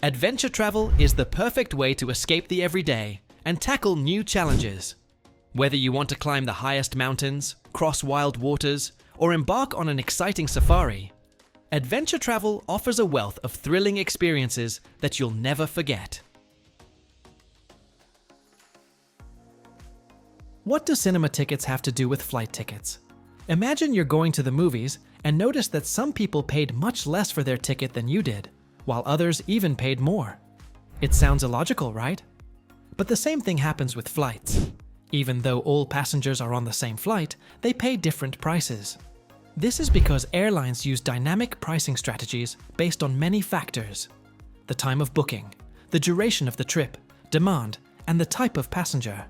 Adventure travel is the perfect way to escape the everyday and tackle new challenges. Whether you want to climb the highest mountains, cross wild waters, or embark on an exciting safari, adventure travel offers a wealth of thrilling experiences that you'll never forget. What do cinema tickets have to do with flight tickets? Imagine you're going to the movies and notice that some people paid much less for their ticket than you did, while others even paid more. It sounds illogical, right? But the same thing happens with flights. Even though all passengers are on the same flight, they pay different prices. This is because airlines use dynamic pricing strategies based on many factors: the time of booking, the duration of the trip, demand, and the type of passenger.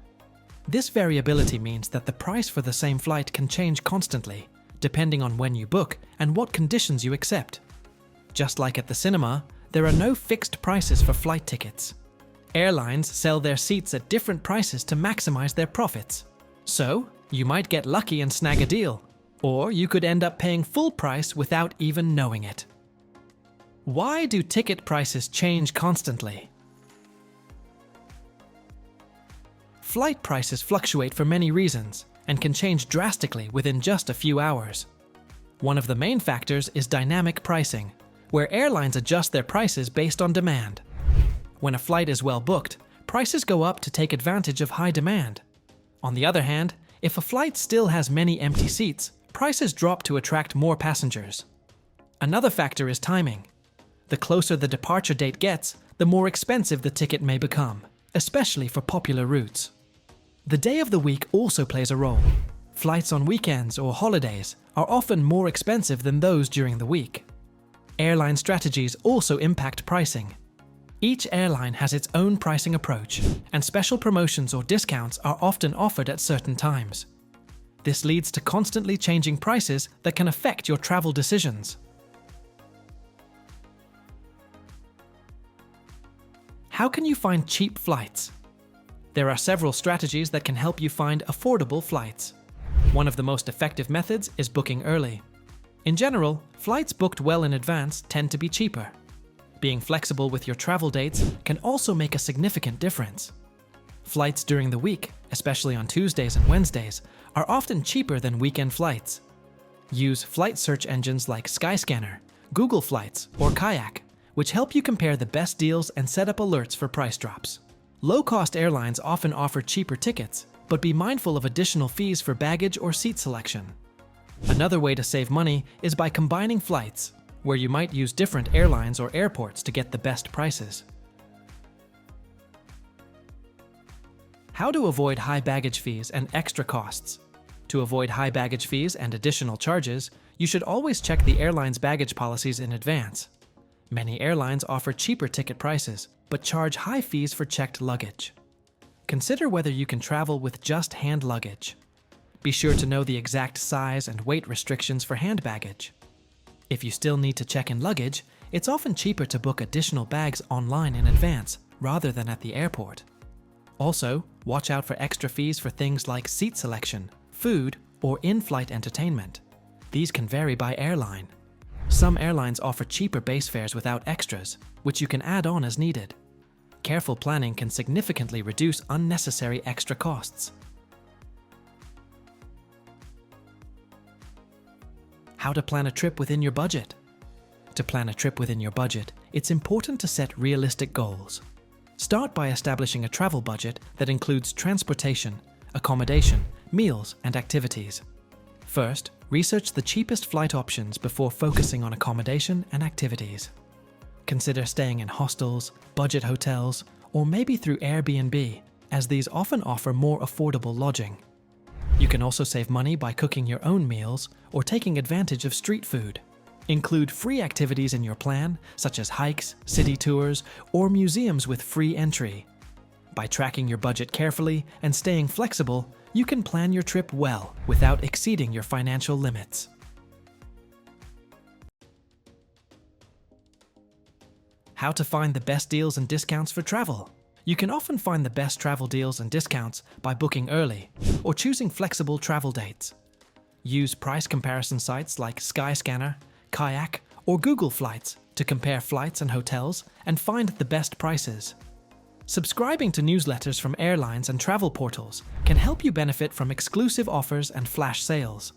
This variability means that the price for the same flight can change constantly, depending on when you book and what conditions you accept. Just like at the cinema, there are no fixed prices for flight tickets. Airlines sell their seats at different prices to maximize their profits. So, you might get lucky and snag a deal, or you could end up paying full price without even knowing it. Why do ticket prices change constantly? Flight prices fluctuate for many reasons and can change drastically within just a few hours. One of the main factors is dynamic pricing, where airlines adjust their prices based on demand. When a flight is well booked, prices go up to take advantage of high demand. On the other hand, if a flight still has many empty seats, prices drop to attract more passengers. Another factor is timing. The closer the departure date gets, the more expensive the ticket may become, especially for popular routes. The day of the week also plays a role. Flights on weekends or holidays are often more expensive than those during the week. Airline strategies also impact pricing. Each airline has its own pricing approach, and special promotions or discounts are often offered at certain times. This leads to constantly changing prices that can affect your travel decisions. How can you find cheap flights? There are several strategies that can help you find affordable flights. One of the most effective methods is booking early. In general, flights booked well in advance tend to be cheaper. Being flexible with your travel dates can also make a significant difference. Flights during the week, especially on Tuesdays and Wednesdays, are often cheaper than weekend flights. Use flight search engines like Skyscanner, Google Flights, or Kayak, which help you compare the best deals and set up alerts for price drops. Low-cost airlines often offer cheaper tickets, but be mindful of additional fees for baggage or seat selection. Another way to save money is by combining flights, where you might use different airlines or airports to get the best prices. How to avoid high baggage fees and extra costs. To avoid high baggage fees and additional charges, you should always check the airline's baggage policies in advance. Many airlines offer cheaper ticket prices, but charge high fees for checked luggage. Consider whether you can travel with just hand luggage. Be sure to know the exact size and weight restrictions for hand baggage. If you still need to check in luggage, it's often cheaper to book additional bags online in advance rather than at the airport. Also, watch out for extra fees for things like seat selection, food, or in-flight entertainment. These can vary by airline. Some airlines offer cheaper base fares without extras, which you can add on as needed. Careful planning can significantly reduce unnecessary extra costs. How to plan a trip within your budget. To plan a trip within your budget, it's important to set realistic goals. Start by establishing a travel budget that includes transportation, accommodation, meals, and activities. First, research the cheapest flight options before focusing on accommodation and activities. Consider staying in hostels, budget hotels, or maybe through Airbnb, as these often offer more affordable lodging. You can also save money by cooking your own meals or taking advantage of street food. Include free activities in your plan, such as hikes, city tours, or museums with free entry. By tracking your budget carefully and staying flexible, you can plan your trip well without exceeding your financial limits. How to find the best deals and discounts for travel. You can often find the best travel deals and discounts by booking early or choosing flexible travel dates. Use price comparison sites like Skyscanner, Kayak, or Google Flights to compare flights and hotels and find the best prices. Subscribing to newsletters from airlines and travel portals can help you benefit from exclusive offers and flash sales.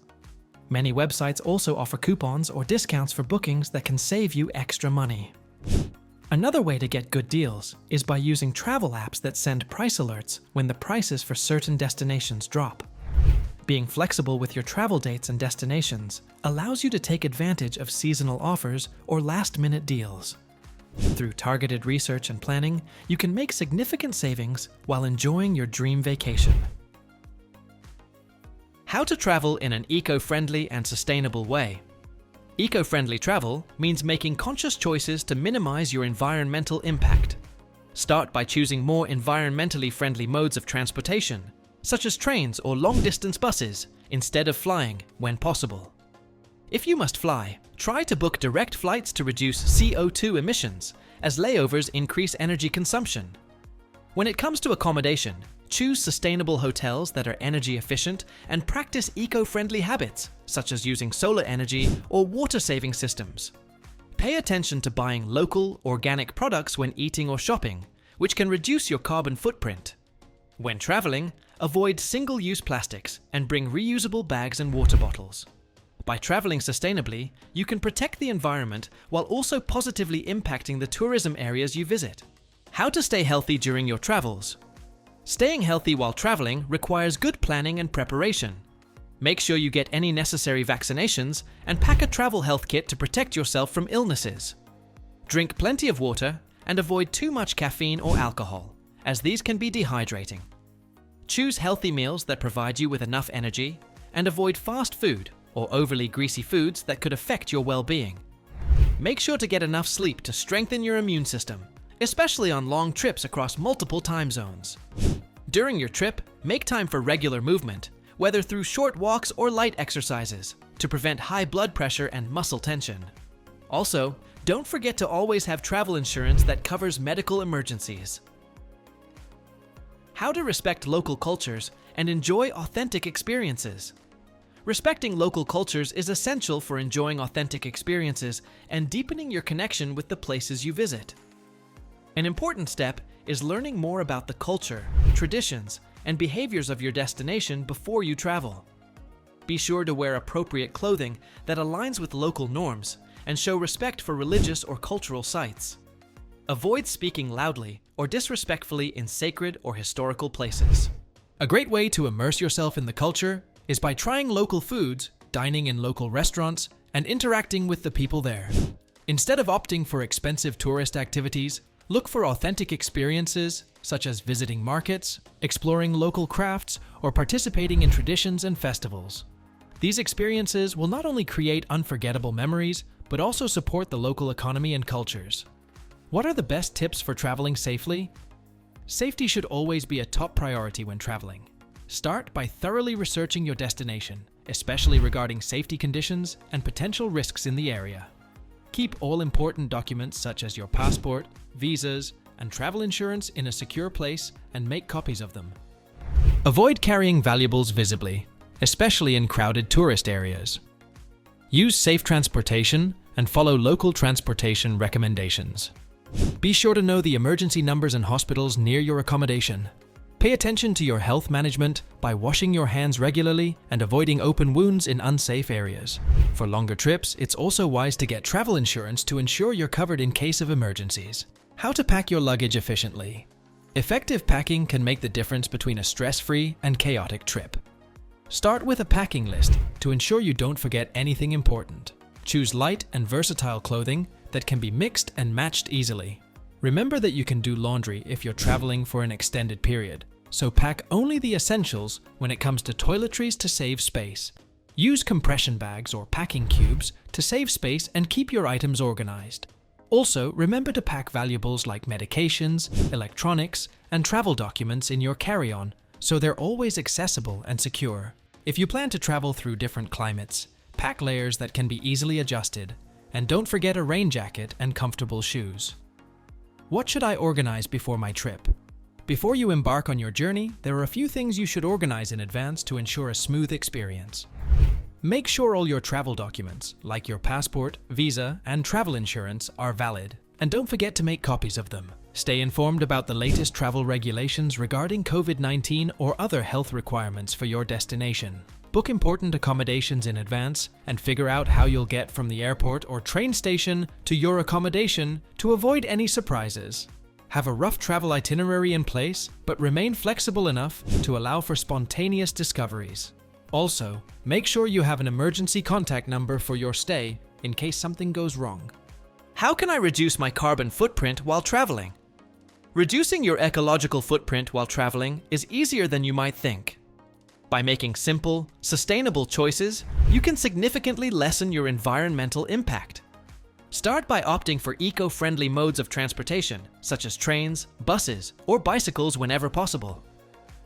Many websites also offer coupons or discounts for bookings that can save you extra money. Another way to get good deals is by using travel apps that send price alerts when the prices for certain destinations drop. Being flexible with your travel dates and destinations allows you to take advantage of seasonal offers or last-minute deals. Through targeted research and planning, you can make significant savings while enjoying your dream vacation. How to travel in an eco-friendly and sustainable way. Eco-friendly travel means making conscious choices to minimize your environmental impact. Start by choosing more environmentally friendly modes of transportation, such as trains or long-distance buses, instead of flying when possible. If you must fly, try to book direct flights to reduce CO2 emissions, as layovers increase energy consumption. When it comes to accommodation, choose sustainable hotels that are energy efficient and practice eco-friendly habits, such as using solar energy or water-saving systems. Pay attention to buying local, organic products when eating or shopping, which can reduce your carbon footprint. When traveling, avoid single-use plastics and bring reusable bags and water bottles. By traveling sustainably, you can protect the environment while also positively impacting the tourism areas you visit. How to stay healthy during your travels. Staying healthy while traveling requires good planning and preparation. Make sure you get any necessary vaccinations and pack a travel health kit to protect yourself from illnesses. Drink plenty of water and avoid too much caffeine or alcohol, as these can be dehydrating. Choose healthy meals that provide you with enough energy and avoid fast food or overly greasy foods that could affect your well-being. Make sure to get enough sleep to strengthen your immune system, especially on long trips across multiple time zones. During your trip, make time for regular movement, whether through short walks or light exercises, to prevent high blood pressure and muscle tension. Also, don't forget to always have travel insurance that covers medical emergencies. How to respect local cultures and enjoy authentic experiences. Respecting local cultures is essential for enjoying authentic experiences and deepening your connection with the places you visit. An important step is learning more about the culture, traditions, and behaviors of your destination before you travel. Be sure to wear appropriate clothing that aligns with local norms and show respect for religious or cultural sites. Avoid speaking loudly or disrespectfully in sacred or historical places. A great way to immerse yourself in the culture is by trying local foods, dining in local restaurants, and interacting with the people there. Instead of opting for expensive tourist activities, look for authentic experiences such as visiting markets, exploring local crafts, or participating in traditions and festivals. These experiences will not only create unforgettable memories, but also support the local economy and cultures. What are the best tips for traveling safely? Safety should always be a top priority when traveling. Start by thoroughly researching your destination, especially regarding safety conditions and potential risks in the area. Keep all important documents such as your passport, visas, and travel insurance in a secure place and make copies of them. Avoid carrying valuables visibly, especially in crowded tourist areas. Use safe transportation and follow local transportation recommendations. Be sure to know the emergency numbers and hospitals near your accommodation. Pay attention to your health management by washing your hands regularly and avoiding open wounds in unsafe areas. For longer trips, it's also wise to get travel insurance to ensure you're covered in case of emergencies. How to pack your luggage efficiently. Effective packing can make the difference between a stress-free and chaotic trip. Start with a packing list to ensure you don't forget anything important. Choose light and versatile clothing that can be mixed and matched easily. Remember that you can do laundry if you're traveling for an extended period, so pack only the essentials when it comes to toiletries to save space. Use compression bags or packing cubes to save space and keep your items organized. Also, remember to pack valuables like medications, electronics, and travel documents in your carry-on, so they're always accessible and secure. If you plan to travel through different climates, pack layers that can be easily adjusted, and don't forget a rain jacket and comfortable shoes. What should I organize before my trip? Before you embark on your journey, there are a few things you should organize in advance to ensure a smooth experience. Make sure all your travel documents, like your passport, visa, and travel insurance, are valid, and don't forget to make copies of them. Stay informed about the latest travel regulations regarding COVID-19 or other health requirements for your destination. Book important accommodations in advance and figure out how you'll get from the airport or train station to your accommodation to avoid any surprises. Have a rough travel itinerary in place, but remain flexible enough to allow for spontaneous discoveries. Also, make sure you have an emergency contact number for your stay in case something goes wrong. How can I reduce my carbon footprint while traveling? Reducing your ecological footprint while traveling is easier than you might think. By making simple, sustainable choices, you can significantly lessen your environmental impact. Start by opting for eco-friendly modes of transportation, such as trains, buses, or bicycles whenever possible.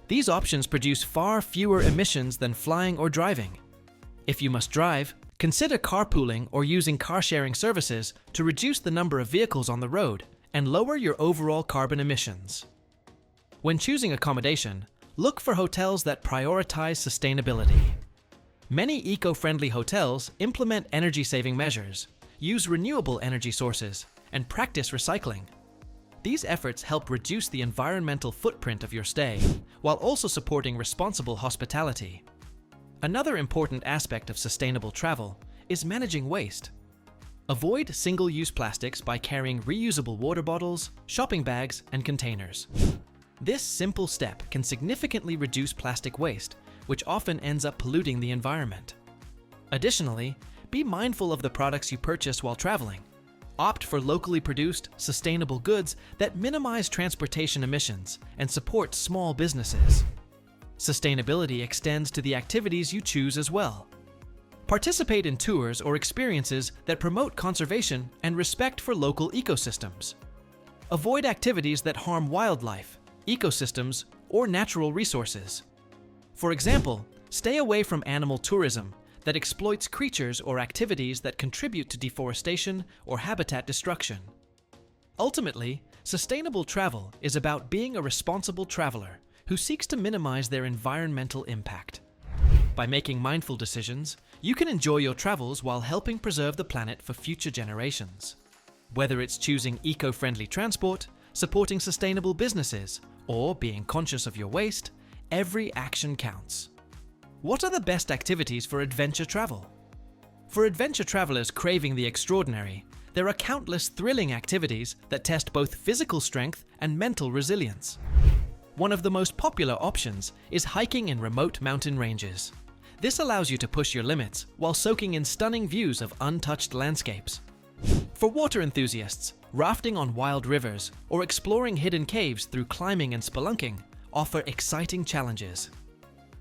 These options produce far fewer emissions than flying or driving. If you must drive, consider carpooling or using car-sharing services to reduce the number of vehicles on the road and lower your overall carbon emissions. When choosing accommodation, look for hotels that prioritize sustainability. Many eco-friendly hotels implement energy-saving measures, use renewable energy sources, and practice recycling. These efforts help reduce the environmental footprint of your stay, while also supporting responsible hospitality. Another important aspect of sustainable travel is managing waste. Avoid single-use plastics by carrying reusable water bottles, shopping bags, and containers. This simple step can significantly reduce plastic waste, which often ends up polluting the environment. Additionally, be mindful of the products you purchase while traveling. Opt for locally produced, sustainable goods that minimize transportation emissions and support small businesses. Sustainability extends to the activities you choose as well. Participate in tours or experiences that promote conservation and respect for local ecosystems. Avoid activities that harm wildlife, ecosystems, or natural resources. For example, stay away from animal tourism that exploits creatures or activities that contribute to deforestation or habitat destruction. Ultimately, sustainable travel is about being a responsible traveler who seeks to minimize their environmental impact. By making mindful decisions, you can enjoy your travels while helping preserve the planet for future generations. Whether it's choosing eco-friendly transport, supporting sustainable businesses, or being conscious of your waste, every action counts. What are the best activities for adventure travel? For adventure travelers craving the extraordinary, there are countless thrilling activities that test both physical strength and mental resilience. One of the most popular options is hiking in remote mountain ranges. This allows you to push your limits while soaking in stunning views of untouched landscapes. For water enthusiasts, rafting on wild rivers or exploring hidden caves through climbing and spelunking offer exciting challenges.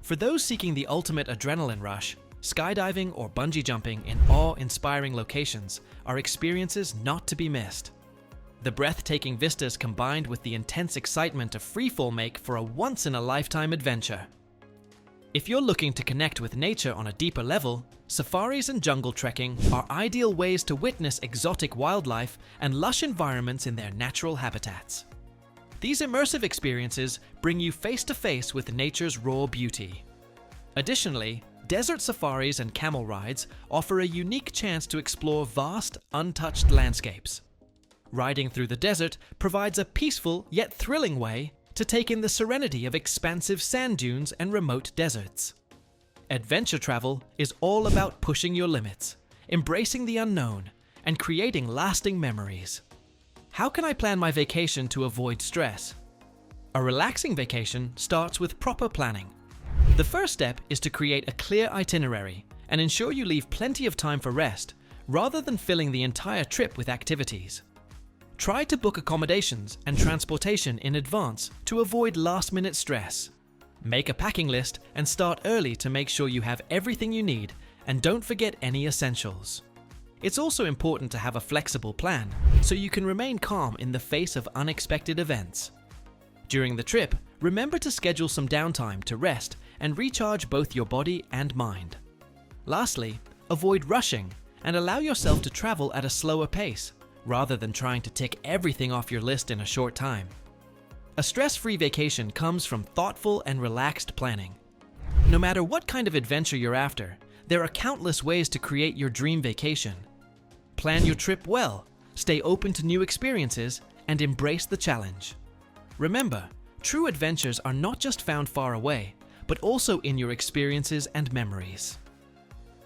For those seeking the ultimate adrenaline rush, skydiving or bungee jumping in awe-inspiring locations are experiences not to be missed. The breathtaking vistas combined with the intense excitement of freefall make for a once-in-a-lifetime adventure. If you're looking to connect with nature on a deeper level, safaris and jungle trekking are ideal ways to witness exotic wildlife and lush environments in their natural habitats. These immersive experiences bring you face-to-face with nature's raw beauty. Additionally, desert safaris and camel rides offer a unique chance to explore vast, untouched landscapes. Riding through the desert provides a peaceful yet thrilling way to take in the serenity of expansive sand dunes and remote deserts. Adventure travel is all about pushing your limits, embracing the unknown, and creating lasting memories. How can I plan my vacation to avoid stress? A relaxing vacation starts with proper planning. The first step is to create a clear itinerary and ensure you leave plenty of time for rest, rather than filling the entire trip with activities. Try to book accommodations and transportation in advance to avoid last-minute stress. Make a packing list and start early to make sure you have everything you need, and don't forget any essentials. It's also important to have a flexible plan so you can remain calm in the face of unexpected events. During the trip, remember to schedule some downtime to rest and recharge both your body and mind. Lastly, avoid rushing and allow yourself to travel at a slower pace, rather than trying to tick everything off your list in a short time. A stress-free vacation comes from thoughtful and relaxed planning. No matter what kind of adventure you're after, There are countless ways to create your dream vacation. Plan your trip well, stay open to new experiences, and embrace the challenge. Remember, true adventures are not just found far away, but also in your experiences and memories.